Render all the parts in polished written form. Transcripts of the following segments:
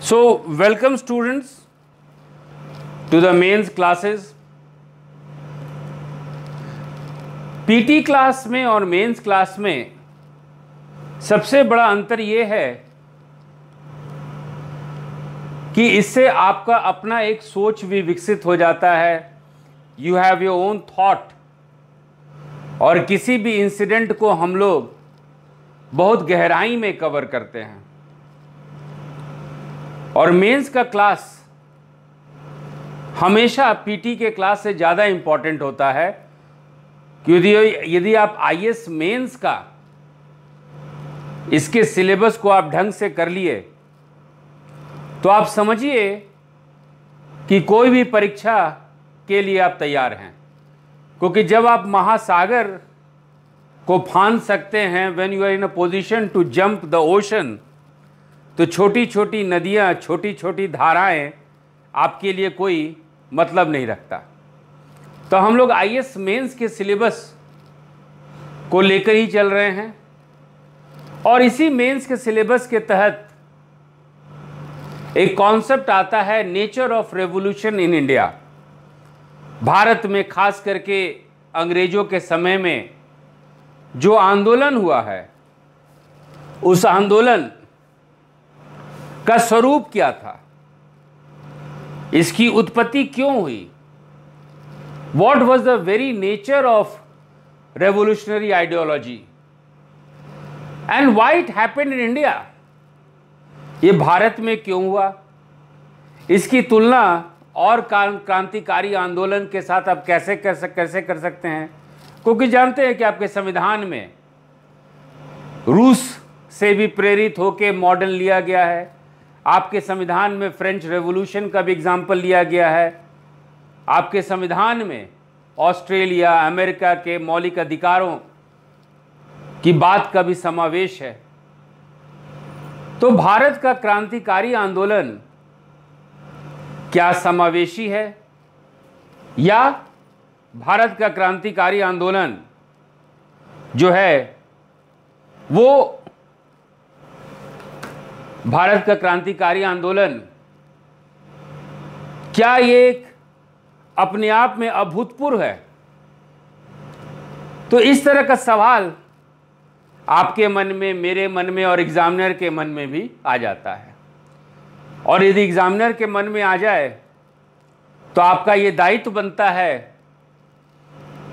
So, welcome students to the mains classes. PT class में और mains class में सबसे बड़ा अंतर यह है कि इससे आपका अपना एक सोच भी विकसित हो जाता है. You have your own thought, और किसी भी इंसिडेंट को हम लोग बहुत गहराई में कवर करते हैं. और मेंस का क्लास हमेशा पीटी के क्लास से ज़्यादा इंपॉर्टेंट होता है, क्योंकि यदि आप आईएएस मेंस का इसके सिलेबस को आप ढंग से कर लिए तो आप समझिए कि कोई भी परीक्षा के लिए आप तैयार हैं. क्योंकि जब आप महासागर को फांद सकते हैं, when you are in a position to jump the ocean, तो छोटी छोटी नदियाँ, छोटी छोटी धाराएं आपके लिए कोई मतलब नहीं रखता. तो हम लोग आईएएस मेंस के सिलेबस को लेकर ही चल रहे हैं, और इसी मेंस के सिलेबस के तहत एक कॉन्सेप्ट आता है nature of revolution in India. Bharat में खास करके अंग्रेजों के समय में जो आंदोलन हुआ है, उस आंदोलन का स्वरूप क्या था, इसकी उत्पत्ति क्यों हुई, What was the very nature of revolutionary ideology and why it happened in India? ये भारत में क्यों हुआ, इसकी तुलना और क्रांतिकारी आंदोलन के साथ आप कैसे कर सकते हैं. क्योंकि जानते हैं कि आपके संविधान में रूस से भी प्रेरित होकर मॉडल लिया गया है. आपके संविधान में फ्रेंच रेवोल्यूशन का भी एग्जाम्पल लिया गया है. आपके संविधान में ऑस्ट्रेलिया, अमेरिका के मौलिक अधिकारों की बात का भी समावेश है. तो भारत का क्रांतिकारी आंदोलन क्या समावेशी है, या भारत का क्रांतिकारी आंदोलन जो है वो भारत का क्रांतिकारी आंदोलन क्या ये एक अपने आप में अभूतपूर्व है? तो इस तरह का सवाल आपके मन में, मेरे मन में और एग्जामिनर के मन में भी आ जाता है. और यदि एग्जामिनर के मन में आ जाए तो आपका ये दायित्व बनता है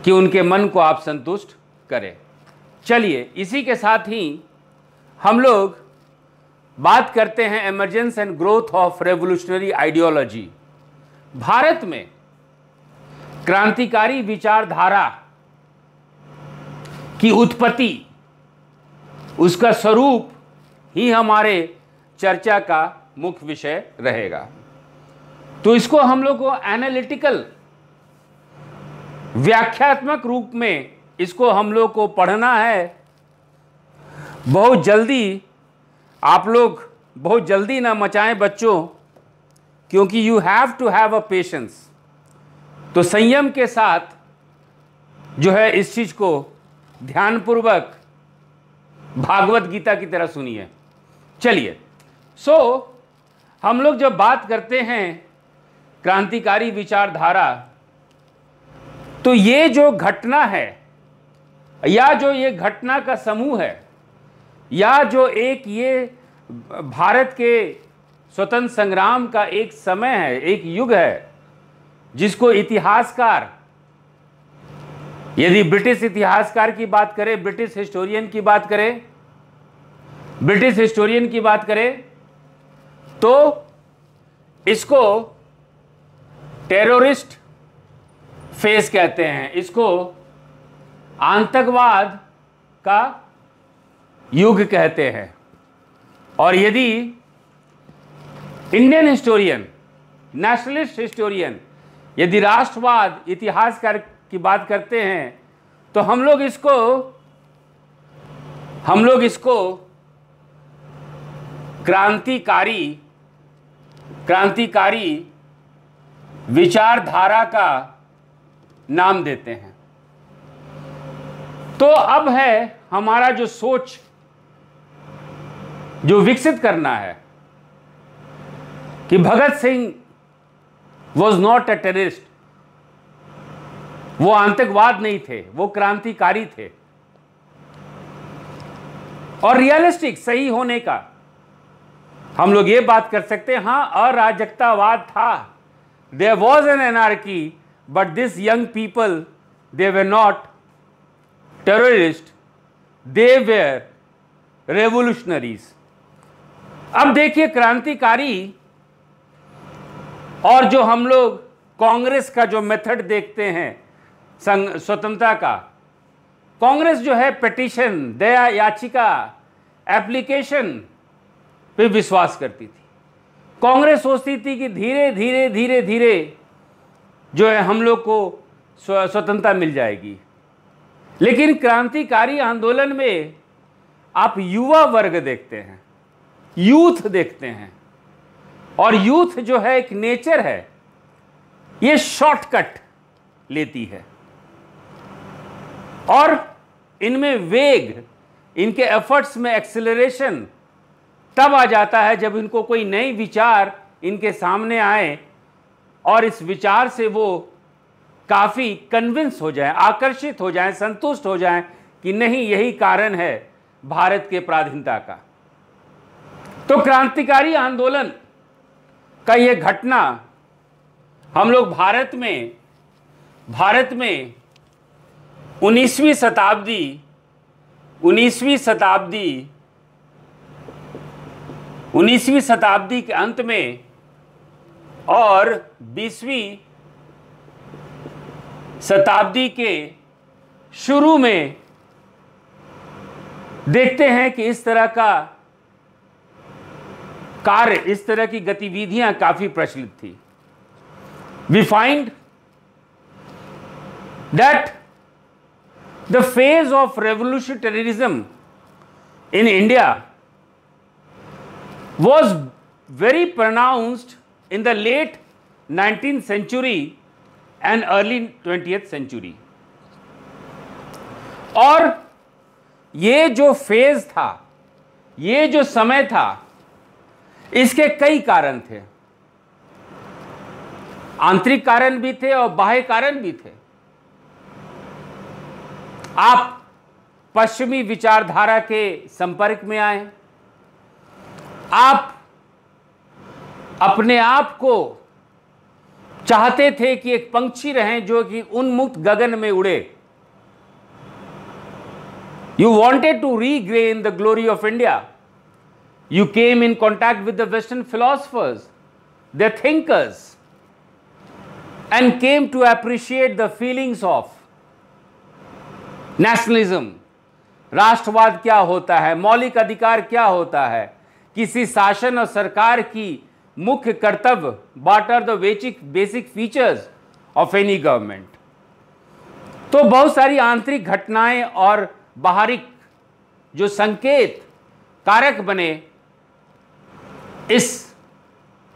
कि उनके मन को आप संतुष्ट करें. चलिए, इसी के साथ ही हम लोग बात करते हैं emergence and growth of revolutionary ideology. Bharat में क्रांतिकारी विचारधारा की उत्पत्ति, उसका स्वरूप ही हमारे चर्चा का मुख्य विषय रहेगा. तो इसको हम लोग को एनालिटिकल, व्याख्यात्मक रूप में इसको हम लोग को पढ़ना है. बहुत जल्दी आप लोग बहुत जल्दी ना मचाएं बच्चों, क्योंकि you have to have a patience. तो संयम के साथ जो है इस चीज को ध्यानपूर्वक भागवत गीता की तरह सुनिए. चलिए, हम लोग जब बात करते हैं क्रांतिकारी विचारधारा, तो ये जो घटना है, या जो ये घटना का समूह है, या जो एक ये भारत के स्वतंत्र संग्राम का एक समय है, एक युग है, जिसको इतिहासकार, यदि ब्रिटिश इतिहासकार की बात करें, ब्रिटिश हिस्टोरियन की बात करें, तो इसको टेररिस्ट फेज कहते हैं, इसको आतंकवाद का युग कहते हैं. और यदि इंडियन हिस्टोरियन, नेशनलिस्ट हिस्टोरियन, यदि राष्ट्रवाद इतिहासकार की बात करते हैं, तो हम लोग इसको क्रांतिकारी विचारधारा का नाम देते हैं. तो अब है हमारा जो सोच जो विकसित करना है कि Bhagat Singh was not a terrorist, वो आतंकवाद नहीं थे, वो क्रांतिकारी थे। और रियलिस्टिक सही होने का हम लोग ये बात कर सकते हैं, हां अराजकतावाद था, there was an anarchy, but this young people they were not terrorist, they were revolutionaries. अब देखिए क्रांतिकारी और जो हम लोग कांग्रेस का जो मेथड देखते हैं स्वतंत्रता का, कांग्रेस जो है पिटीशन, दया याचिका, एप्लीकेशन पे विश्वास करती थी। कांग्रेस सोचती थी कि धीरे धीरे धीरे धीरे जो है हम लोग को स्वतंत्रता मिल जाएगी। लेकिन क्रांतिकारी आंदोलन में आप युवा वर्ग देखते हैं, यूथ देखते हैं, और यूथ जो है एक नेचर है, ये शॉर्टकट लेती है और इनमें वेग, इनके एफर्ट्स में एक्सेलरेशन तब आ जाता है जब इनको कोई नई विचार इनके सामने आए और इस विचार से वो काफ़ी कन्विंस हो जाएं, आकर्षित हो जाएं, संतुष्ट हो जाएं कि नहीं यही कारण है भारत के पराधीनता का। तो क्रांतिकारी आंदोलन का ये घटना हम लोग भारत में 19वीं शताब्दी के अंत में और 20वीं शताब्दी के शुरू में देखते हैं कि इस तरह का कार्य, इस तरह की गतिविधियां काफी प्रचलित थी। We find that the phase of revolution terrorism in India was very pronounced in the late 19th century and early 20th century। और ये जो फेज था, ये जो समय था, इसके कई कारण थे, आंतरिक कारण भी थे और बाह्य कारण भी थे। आप पश्चिमी विचारधारा के संपर्क में आए, आप अपने आप को चाहते थे कि एक पंछी रहें जो कि उन्मुक्त गगन में उड़े। You wanted to regain the glory of India. You came in contact with the Western philosophers, their thinkers, and came to appreciate the feelings of nationalism। राष्ट्रवाद क्या होता है, मौलिक अधिकार क्या होता है, किसी शासन और सरकार की मुख्य कर्तव्य, what are the basic features of any government. तो बहुत सारी आंतरिक घटनाएं और बाहरी जो संकेत कारक बने इस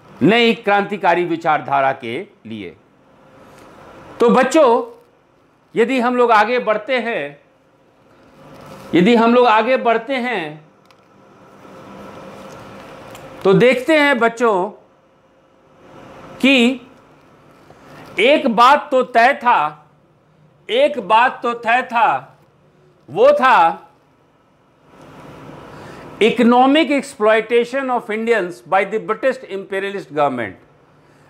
नई क्रांतिकारी विचारधारा के लिए। तो बच्चों, यदि हम लोग आगे बढ़ते हैं तो देखते हैं बच्चों कि एक बात तो तय था, वो था economic exploitation of Indians bye the British imperialist government.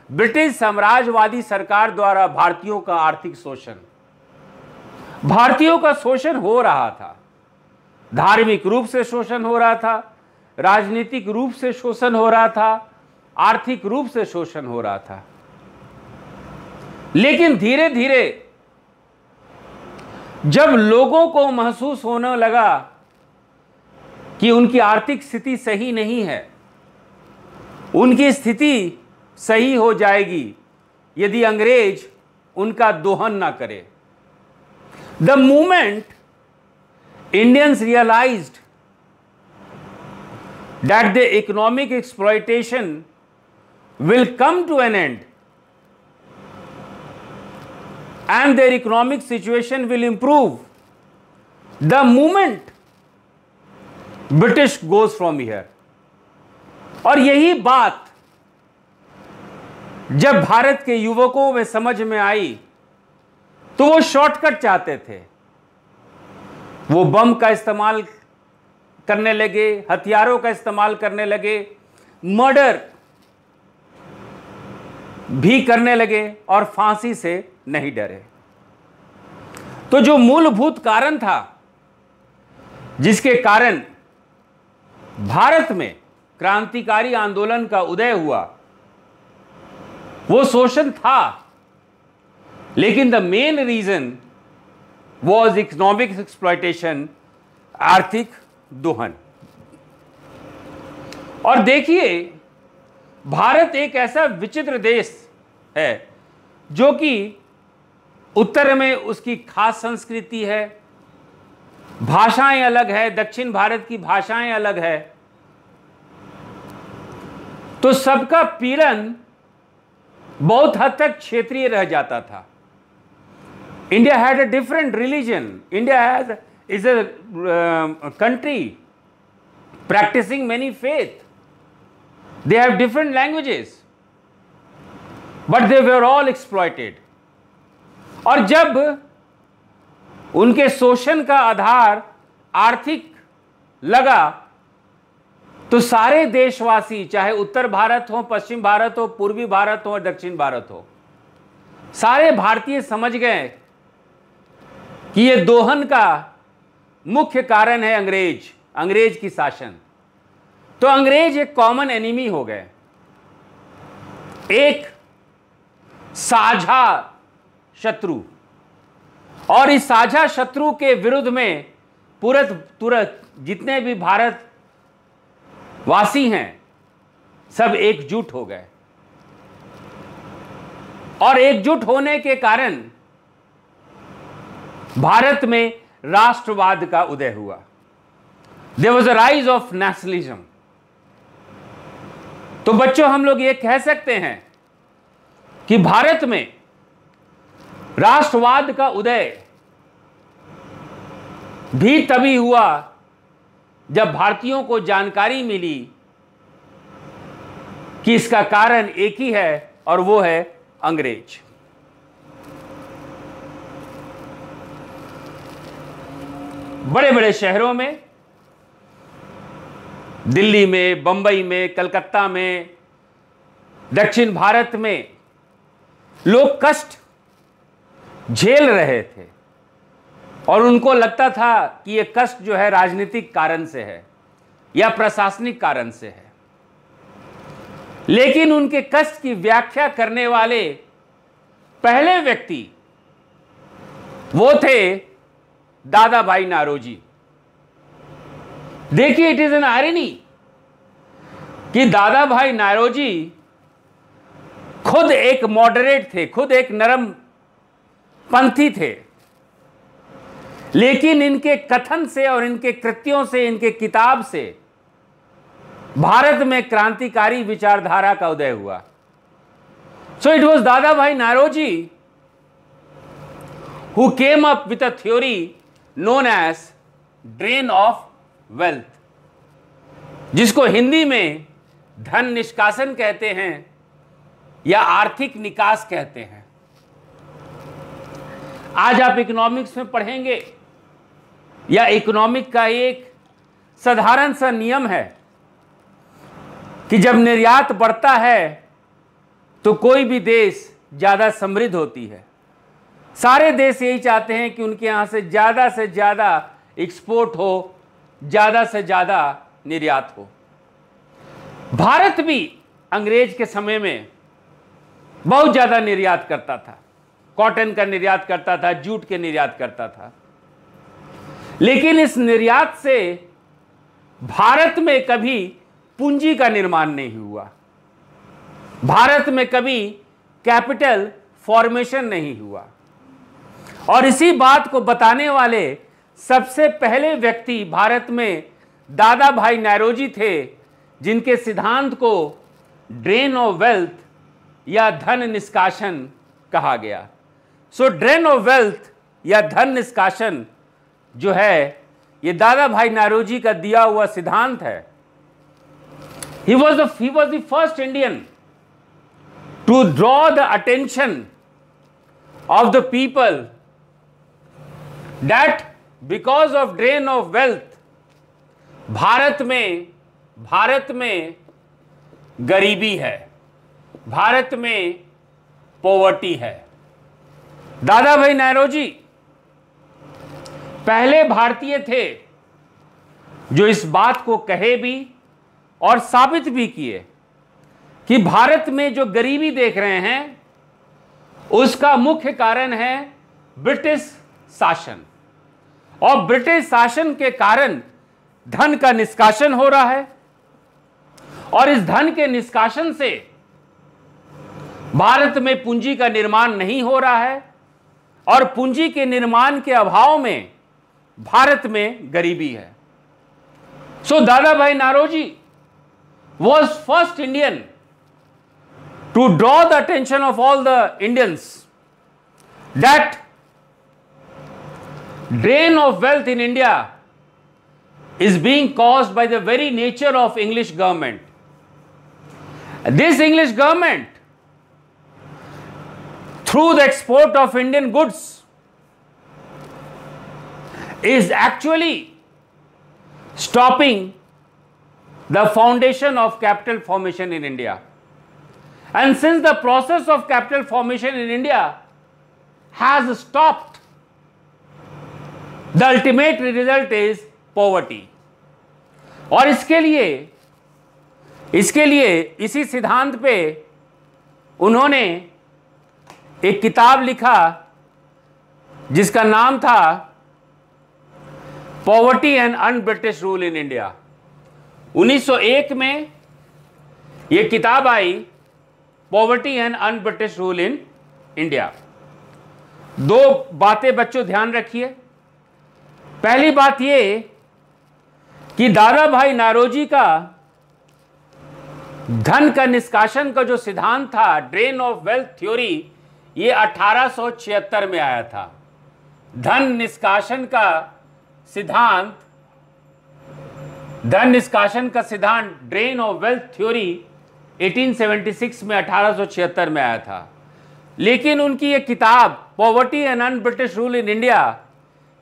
British साम्राज्यवादी सरकार द्वारा भारतीयों का आर्थिक शोषण, भारतीयों का शोषण हो रहा था, धार्मिक रूप से शोषण हो रहा था, राजनीतिक रूप से शोषण हो रहा था, आर्थिक रूप से शोषण हो रहा था। लेकिन धीरे धीरे जब लोगों को महसूस होने लगा कि उनकी आर्थिक स्थिति सही नहीं है, उनकी स्थिति सही हो जाएगी यदि अंग्रेज उनका दोहन ना करे। The moment Indians realised that the economic exploitation will come to an end and their economic situation will improve, the moment British goes from here, और यही बात जब भारत के युवकों में समझ में आई तो वो शॉर्टकट चाहते थे। वो बम का इस्तेमाल करने लगे, हथियारों का इस्तेमाल करने लगे, मर्डर भी करने लगे और फांसी से नहीं डरे। तो जो मूलभूत कारण था जिसके कारण भारत में क्रांतिकारी आंदोलन का उदय हुआ, वो शोषण था, लेकिन the main reason was economic exploitation, आर्थिक दोहन। और देखिए, भारत एक ऐसा विचित्र देश है जो कि उत्तर में उसकी खास संस्कृति है, भाषाएं अलग है, दक्षिण भारत की भाषाएं अलग है, तो सबका पीड़न बहुत हद तक क्षेत्रीय रह जाता था। India had a different religion, India is a country practicing many faith, they have different languages, but they were all exploited। और जब उनके शोषण का आधार आर्थिक लगा तो सारे देशवासी, चाहे उत्तर भारत हो, पश्चिम भारत हो, पूर्वी भारत हो, दक्षिण भारत हो, सारे भारतीय समझ गए कि ये दोहन का मुख्य कारण है अंग्रेज की शासन। तो अंग्रेज एक कॉमन एनिमी हो गए, एक साझा शत्रु, और इस साझा शत्रु के विरुद्ध में तुरंत जितने भी भारत वासी हैं सब एकजुट हो गए। और एकजुट होने के कारण भारत में राष्ट्रवाद का उदय हुआ। There was a rise of nationalism। तो बच्चों, हम लोग ये कह सकते हैं कि भारत में राष्ट्रवाद का उदय भी तभी हुआ जब भारतीयों को जानकारी मिली कि इसका कारण एक ही है और वो है अंग्रेज। बड़े बड़े शहरों में, दिल्ली में, बंबई में, कलकत्ता में, दक्षिण भारत में लोग कष्ट झेल रहे थे और उनको लगता था कि यह कष्ट जो है राजनीतिक कारण से है या प्रशासनिक कारण से है। लेकिन उनके कष्ट की व्याख्या करने वाले पहले व्यक्ति वो थे दादा भाई नारोजी। देखिए, इट इज एन आयरनी कि दादा भाई नारोजी खुद एक मॉडरेट थे, खुद एक नरम पंथी थे, लेकिन इनके कथन से और इनके कृत्यों से, इनके किताब से भारत में क्रांतिकारी विचारधारा का उदय हुआ। So it was Dadabhai Naoroji who came up with a theory known as drain of wealth, जिसको हिंदी में धन निष्कासन कहते हैं या आर्थिक निकास कहते हैं। आज आप इकोनॉमिक्स में पढ़ेंगे या इकोनॉमिक का एक साधारण सा नियम है कि जब निर्यात बढ़ता है तो कोई भी देश ज्यादा समृद्ध होती है। सारे देश यही चाहते हैं कि उनके यहां से ज्यादा एक्सपोर्ट हो, ज्यादा से ज्यादा निर्यात हो। भारत भी अंग्रेज के समय में बहुत ज्यादा निर्यात करता था, कॉटन का निर्यात करता था, जूट के निर्यात करता था, लेकिन इस निर्यात से भारत में कभी पूंजी का निर्माण नहीं हुआ, भारत में कभी कैपिटल फॉर्मेशन नहीं हुआ। और इसी बात को बताने वाले सबसे पहले व्यक्ति भारत में दादा भाई नारोजी थे, जिनके सिद्धांत को ड्रेन ऑफ वेल्थ या धन निष्कासन कहा गया। सो ड्रेन ऑफ वेल्थ या धन निष्कासन जो है, ये दादा भाई नारोजी का दिया हुआ सिद्धांत है। He was the first Indian to draw the attention of the people that because of drain of wealth Bharat में गरीबी है, भारत में पॉवर्टी है। दादा भाई नौरोजी पहले भारतीय थे जो इस बात को कहे भी और साबित भी किए कि भारत में जो गरीबी देख रहे हैं उसका मुख्य कारण है ब्रिटिश शासन, और ब्रिटिश शासन के कारण धन का निष्कासन हो रहा है, और इस धन के निष्कासन से भारत में पूंजी का निर्माण नहीं हो रहा है, और पूंजी के निर्माण के अभाव में भारत में गरीबी है। सो दादा Bhai Naoroji was first Indian to draw the attention of all the Indians that drain of wealth in India is being caused by the very nature of English government. This English government, through the export of Indian goods, is actually stopping the foundation of capital formation in India. And since the process of capital formation in India has stopped, the ultimate result is poverty. और इसके लिए इसी सिद्धांत पे उन्होंने एक किताब लिखा जिसका नाम था poverty and unBritish rule in India. 1901 में यह किताब आई, poverty and unBritish rule in India. दो बातें बच्चों ध्यान रखिए। पहली बात यह कि दादा भाई नौरोजी का धन का निष्कासन का जो सिद्धांत था, ड्रेन ऑफ वेल्थ थ्योरी, ये 1876 में आया था। धन निष्कासन का सिद्धांत ड्रेन ऑफ वेल्थ थ्योरी 1876 में 1876 में आया था। लेकिन उनकी ये किताब poverty and unBritish rule in India,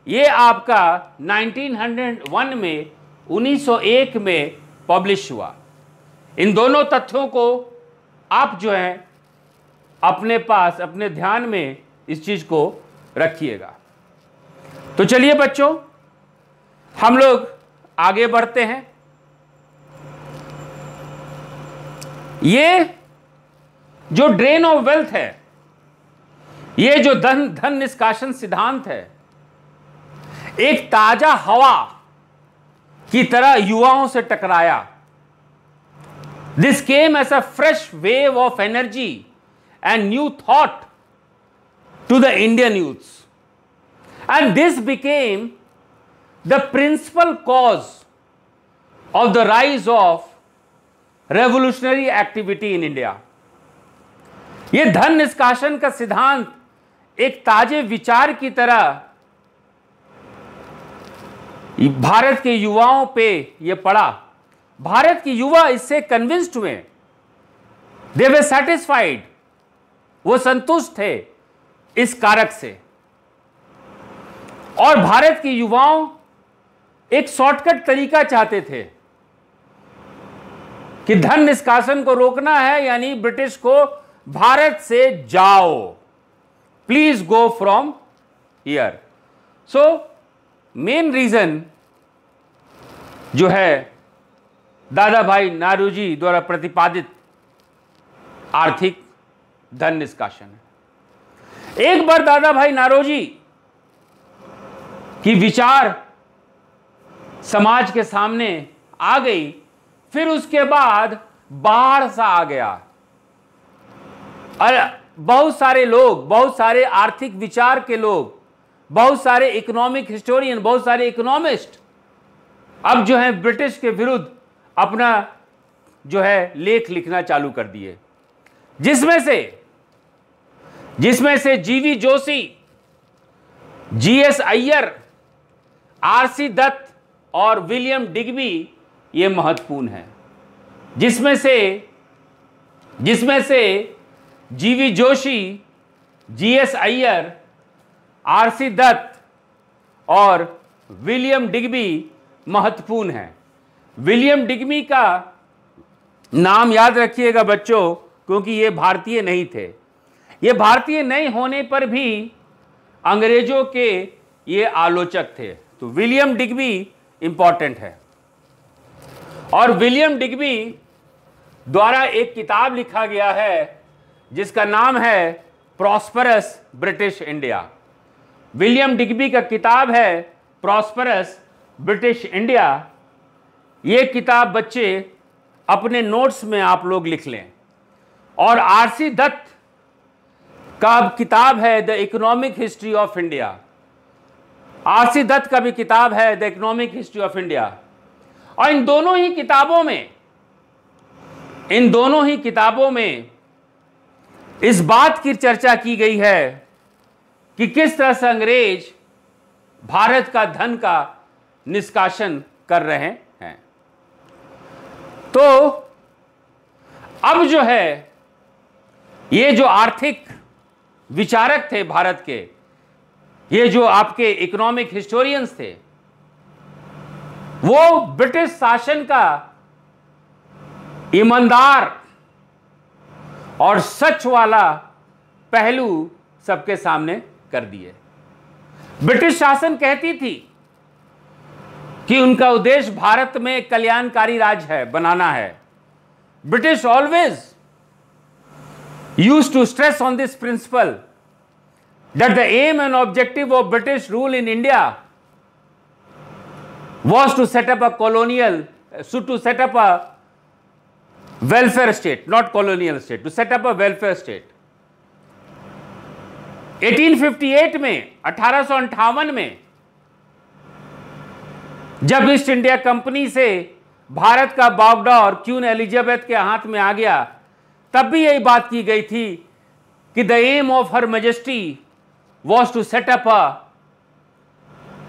ये आपका 1901 में 1901 में पब्लिश हुआ। इन दोनों तथ्यों को आप जो है अपने पास, अपने ध्यान में इस चीज को रखिएगा। तो चलिए बच्चों, हम लोग आगे बढ़ते हैं। ये जो ड्रेन ऑफ वेल्थ है, ये जो धन निष्कासन सिद्धांत है, एक ताजा हवा की तरह युवाओं से टकराया। This came as a fresh wave of energy and new thought to the Indian youths, and this became the principal cause of the rise of revolutionary activity in India. यह धन निष्कासन का सिद्धांत एक ताजे विचार की तरह भारत के युवाओं पे यह पड़ा। भारत के युवा इससे कन्विंस्ड हुए, they were satisfied, वो संतुष्ट थे इस कारक से। और भारत के युवाओं एक शॉर्टकट तरीका चाहते थे कि धन निष्कासन को रोकना है, यानी ब्रिटिश को भारत से जाओ, please go from here. So main reason जो है दादा भाई नौरोजी द्वारा प्रतिपादित आर्थिक धन निष्कासन है। एक बार दादा भाई नौरोजी की विचार समाज के सामने आ गई, फिर उसके बाद बाढ़ सा आ गया और बहुत सारे लोग, बहुत सारे आर्थिक विचार के लोग, बहुत सारे इकोनॉमिक हिस्टोरियन, बहुत सारे इकोनॉमिस्ट अब जो है ब्रिटिश के विरुद्ध अपना जो है लेख लिखना चालू कर दिए, जिसमें से जीवी जोशी, जीएस अय्यर, आरसी दत्त और विलियम डिग्बी ये महत्वपूर्ण है। जिसमें से जीवी जोशी, जीएस अय्यर, आरसी दत्त और विलियम डिग्बी महत्वपूर्ण हैं। विलियम डिग्बी का नाम याद रखिएगा बच्चों, क्योंकि ये भारतीय नहीं थे। ये भारतीय नहीं होने पर भी अंग्रेजों के ये आलोचक थे, तो विलियम डिग्बी इंपॉर्टेंट है। और विलियम डिग्बी द्वारा एक किताब लिखा गया है जिसका नाम है prosperous British India. William Digby का किताब है प्रॉस्परस ब्रिटिश इंडिया। ये किताब बच्चे अपने नोट्स में आप लोग लिख लें। और आरसी दत्त का किताब है the economic history of India. R C Dutt का भी किताब है the economic history of India. और इन दोनों ही किताबों में इस बात की चर्चा की गई है कि किस तरह से अंग्रेज भारत का धन का निष्कासन कर रहे हैं। तो अब जो है, ये जो आर्थिक विचारक थे भारत के, ये जो आपके इकोनॉमिक हिस्टोरियंस थे, वो ब्रिटिश शासन का ईमानदार और सच वाला पहलू सबके सामने कर दिए। ब्रिटिश शासन कहती थी कि उनका उद्देश्य भारत में कल्याणकारी राज्य है, बनाना है। British always used to stress on this principle that the aim and objective of British rule in India was to set up a welfare state, not colonial state, to set up a welfare state. 1858 में, 1858 में जब east India company से भारत का बॉगडा और queen Elizabeth के हाथ में आ गया, तब भी यही बात की गई थी कि the aim of her majesty was to set up a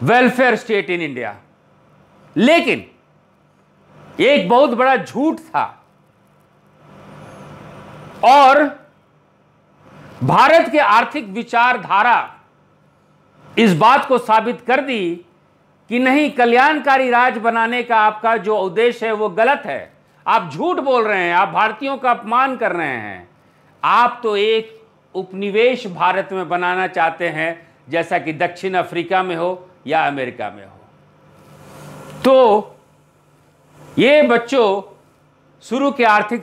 welfare state in India। लेकिन एक बहुत बड़ा झूठ था और भारत के आर्थिक विचारधारा इस बात को साबित कर दी कि नहीं, कल्याणकारी राज्य बनाने का आपका जो उद्देश्य है वो गलत है। आप झूठ बोल रहे हैं, आप भारतीयों का अपमान कर रहे हैं। आप तो एक उपनिवेश भारत में बनाना चाहते हैं, जैसा कि दक्षिण अफ्रीका में हो या अमेरिका में हो। तो ये बच्चों शुरू के आर्थिक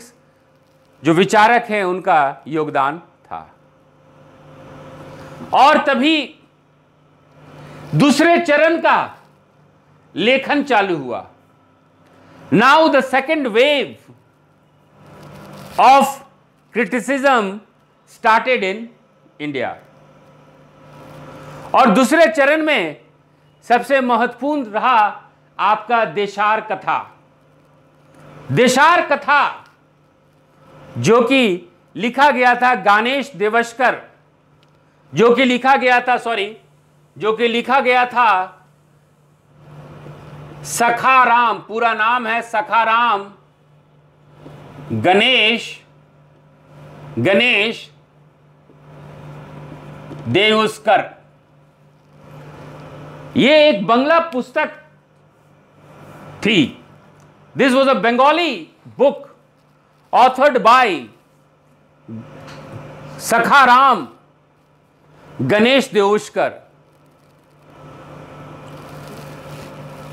जो विचारक हैं उनका योगदान था। और तभी दूसरे चरण का लेखन चालू हुआ। Now the second wave of criticism started in India. और दूसरे चरण में सबसे महत्वपूर्ण रहा आपका देशार कथा। देशार कथा जो कि लिखा गया था गणेश देवस्कर, जो कि लिखा गया था सखाराम, पूरा नाम है सखाराम गणेश देवस्कर। ये एक बंगला पुस्तक थी। This was a Bengali book authored bye Sakharam Ganesh Devaskar.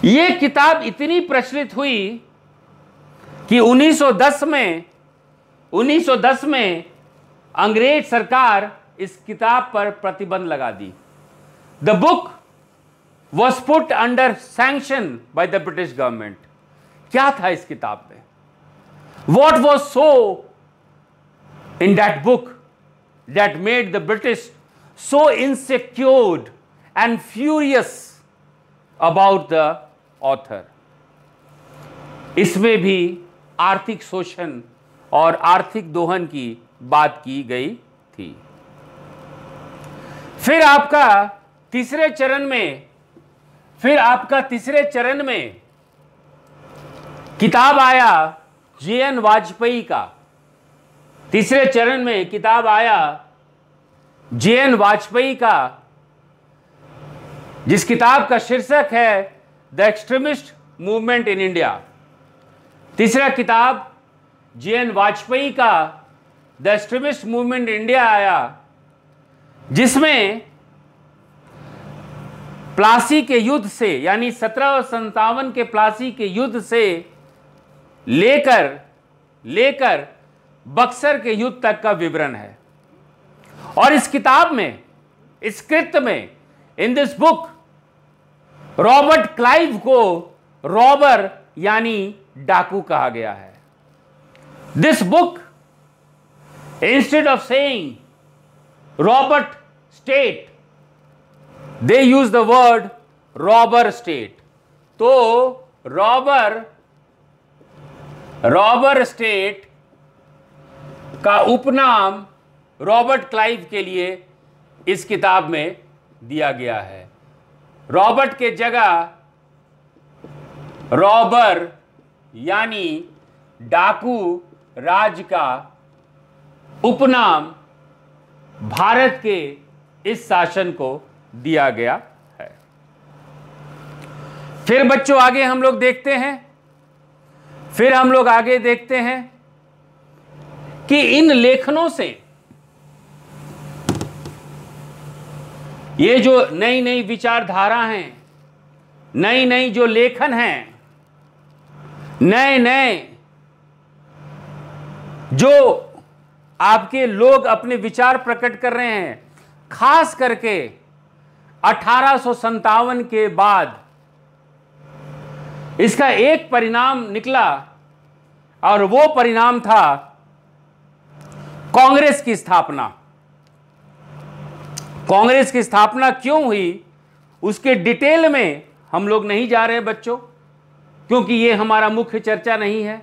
ये किताब इतनी प्रचलित हुई कि 1910 में अंग्रेज सरकार इस किताब पर प्रतिबंध लगा दी। The book was put under sanction by the British government. क्या था इस किताब में? What was so in that book that made the British so insecured and furious about the author? इसमें भी आर्थिक शोषण और आर्थिक दोहन की बात की गई थी। फिर आपका तीसरे चरण में किताब आया JN वाजपेयी का, तीसरे चरण में किताब आया JN वाजपेयी का, जिस किताब का शीर्षक है the extremist movement in India. तीसरा किताब JN वाजपेयी का the extremist movement in India आया, जिसमें प्लासी के युद्ध से, यानी 1757 के प्लासी के युद्ध से लेकर बक्सर के युद्ध तक का विवरण है। और इस किताब में, इस कृत्य में, in this book, Robert Clive को रॉबर यानी डाकू कहा गया है। This book, instead of saying Robert state, they use the word robber state. तो रॉबर स्टेट का उपनाम रॉबर्ट क्लाइव के लिए इस किताब में दिया गया है। रॉबर्ट के जगह रॉबर यानी डाकू राज का उपनाम भारत के इस शासन को दिया गया है। फिर बच्चों आगे हम लोग देखते हैं कि इन लेखनों से ये जो नई नई विचारधारा हैं, नई नई जो लेखन हैं, नए नए जो आपके लोग अपने विचार प्रकट कर रहे हैं, खास करके 1857 के बाद इसका एक परिणाम निकला, और वो परिणाम था कांग्रेस की स्थापना। कांग्रेस की स्थापना क्यों हुई उसके डिटेल में हम लोग नहीं जा रहे बच्चों, क्योंकि ये हमारा मुख्य चर्चा नहीं है।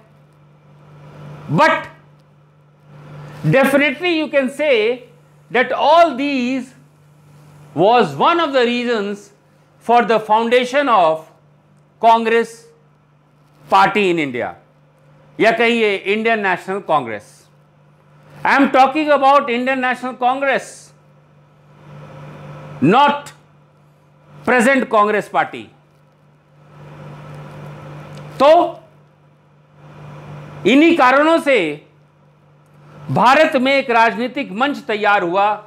But definitely you can say that all these was one of the reasons for the foundation of Congress party in India, या कहिए Indian National Congress. I am talking about Indian National Congress, not present Congress party. तो इन्हीं कारणों से भारत में एक राजनीतिक मंच तैयार हुआ,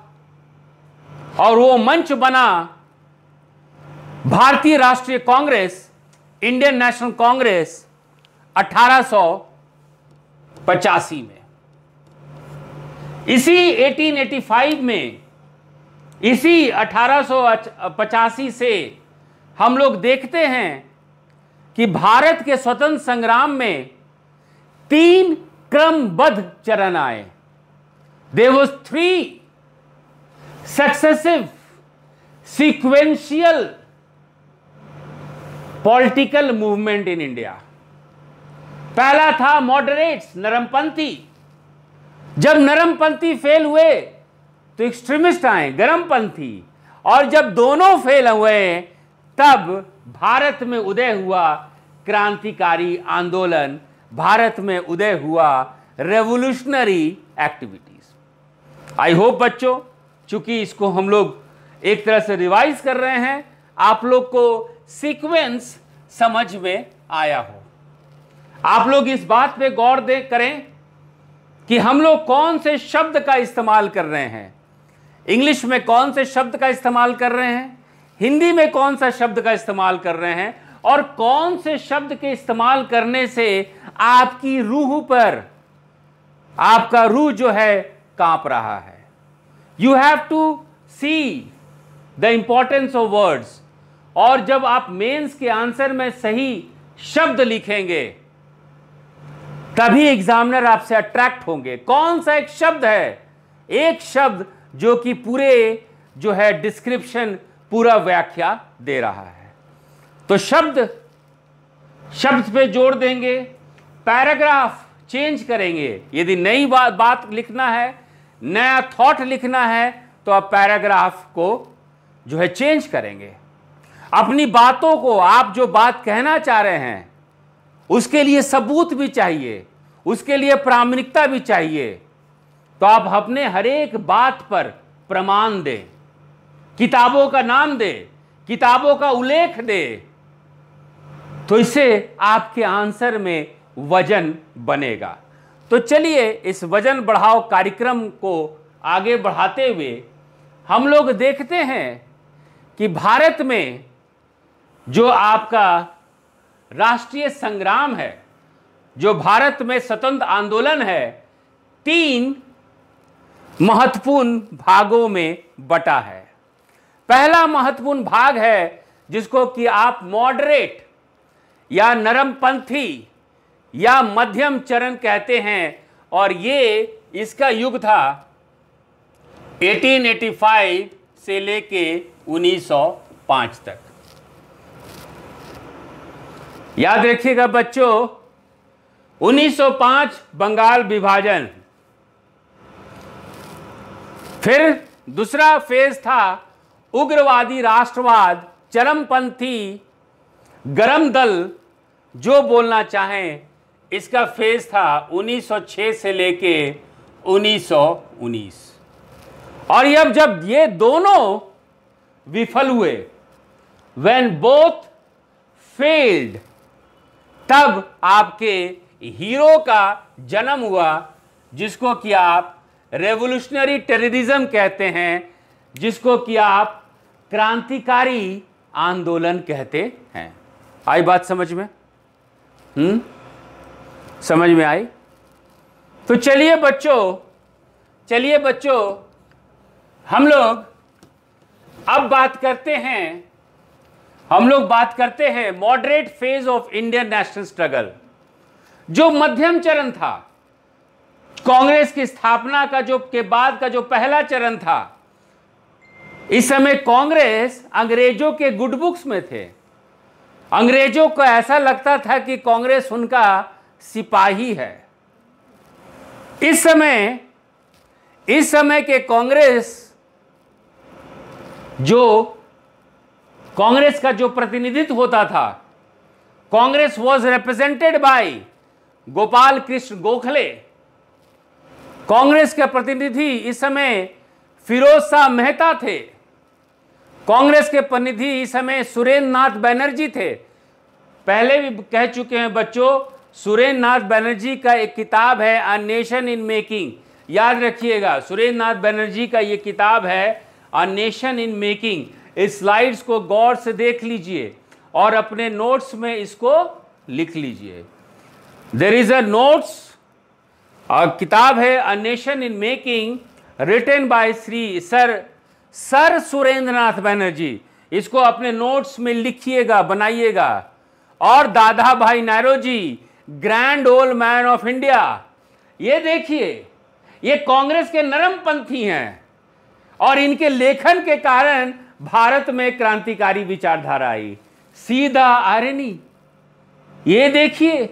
और वो मंच बना भारतीय राष्ट्रीय कांग्रेस, इंडियन नेशनल कांग्रेस 1885 में। इसी 1885 में, इसी 1885 से हम लोग देखते हैं कि भारत के स्वतंत्र संग्राम में 3 क्रमबद्ध चरण आए। There was 3 successive sequential political movement in India. पहला था मॉडरेट्स, नरमपंथी। जब नरमपंथी फेल हुए तो एक्सट्रीमिस्ट आए, गरमपंथी। और जब दोनों फेल हुए तब भारत में उदय हुआ क्रांतिकारी आंदोलन, भारत में उदय हुआ रेवोल्यूशनरी एक्टिविटीज। आई होप बच्चों, चूंकि इसको हम लोग एक तरह से रिवाइज कर रहे हैं, आप लोग को सीक्वेंस समझ में आया हो। आप लोग इस बात पे गौर करें कि हम लोग कौन से शब्द का इस्तेमाल कर रहे हैं। इंग्लिश में कौन से शब्द का इस्तेमाल कर रहे हैं, हिंदी में कौन सा शब्द का इस्तेमाल कर रहे हैं, और कौन से शब्द के इस्तेमाल करने से आपकी रूह पर, आपका रूह जो है कांप रहा है। You have to see the importance of words. और जब आप मेंस के आंसर में सही शब्द लिखेंगे तभी एग्जामिनर आपसे अट्रैक्ट होंगे। कौन सा एक शब्द है, एक शब्द जो कि पूरे जो है डिस्क्रिप्शन, पूरा व्याख्या दे रहा है। तो शब्द पे जोड़ देंगे, पैराग्राफ चेंज करेंगे। यदि नई बात लिखना है, नया थॉट लिखना है, तो आप पैराग्राफ को जो है चेंज करेंगे। अपनी बातों को, आप जो बात कहना चाह रहे हैं उसके लिए सबूत भी चाहिए, उसके लिए प्रामाणिकता भी चाहिए। तो आप अपने हर एक बात पर प्रमाण दें, किताबों का नाम दें, किताबों का उल्लेख दें, तो इससे आपके आंसर में वजन बनेगा। तो चलिए इस वजन बढ़ाओ कार्यक्रम को आगे बढ़ाते हुए हम लोग देखते हैं कि भारत में जो आपका राष्ट्रीय संग्राम है, जो भारत में स्वतंत्र आंदोलन है, 3 महत्वपूर्ण भागों में बटा है। पहला महत्वपूर्ण भाग है जिसको कि आप मॉडरेट या नरमपंथी या मध्यम चरण कहते हैं, और ये इसका युग था 1885 से लेके 1905 तक। याद रखिएगा बच्चों, 1905 बंगाल विभाजन, फिर दूसरा फेज था उग्रवादी राष्ट्रवाद, चरमपंथी, गरम दल जो बोलना चाहें, इसका फेज था 1906 से लेके 1919। और जब ये दोनों विफल हुए, when both failed, तब आपके हीरो का जन्म हुआ जिसको कि आप रेवोल्यूशनरी टेररिज्म कहते हैं, जिसको कि आप क्रांतिकारी आंदोलन कहते हैं। आई बात समझ में? समझ में आई? तो चलिए बच्चों हम लोग अब बात करते हैं moderate phase of Indian national struggle, जो मध्यम चरण था। कांग्रेस की स्थापना के बाद का जो पहला चरण था, इस समय कांग्रेस अंग्रेजों के गुड बुक्स में थे। अंग्रेजों को ऐसा लगता था कि कांग्रेस उनका सिपाही है। इस समय के कांग्रेस का जो प्रतिनिधित्व होता था, Congress was represented by Gopal Krishna Gokhale. Congress के प्रतिनिधि इस समय फिरोज शाह मेहता थे। कांग्रेस के प्रतिनिधि इस समय सुरेंद्र नाथ बनर्जी थे। पहले भी कह चुके हैं बच्चों, सुरेंद्र नाथ बनर्जी का एक किताब है अ नेशन इन मेकिंग। याद रखिएगा, सुरेंद्र नाथ बनर्जी का ये किताब है अ नेशन इन मेकिंग। इस स्लाइड्स को गौर से देख लीजिए और अपने नोट्स में इसको लिख लीजिए। देयर इज अ नोट्स, किताब है a nation in making, written by sir Surendra Nath Banerjee. इसको अपने नोट्स में लिखिएगा, बनाइएगा। और Dada Bhai Naoroji, grand old man of India. ये देखिए, ये कांग्रेस के नरमपंथी हैं और इनके लेखन के कारण भारत में क्रांतिकारी विचारधारा आई। सीधा आयरनी, ये देखिए,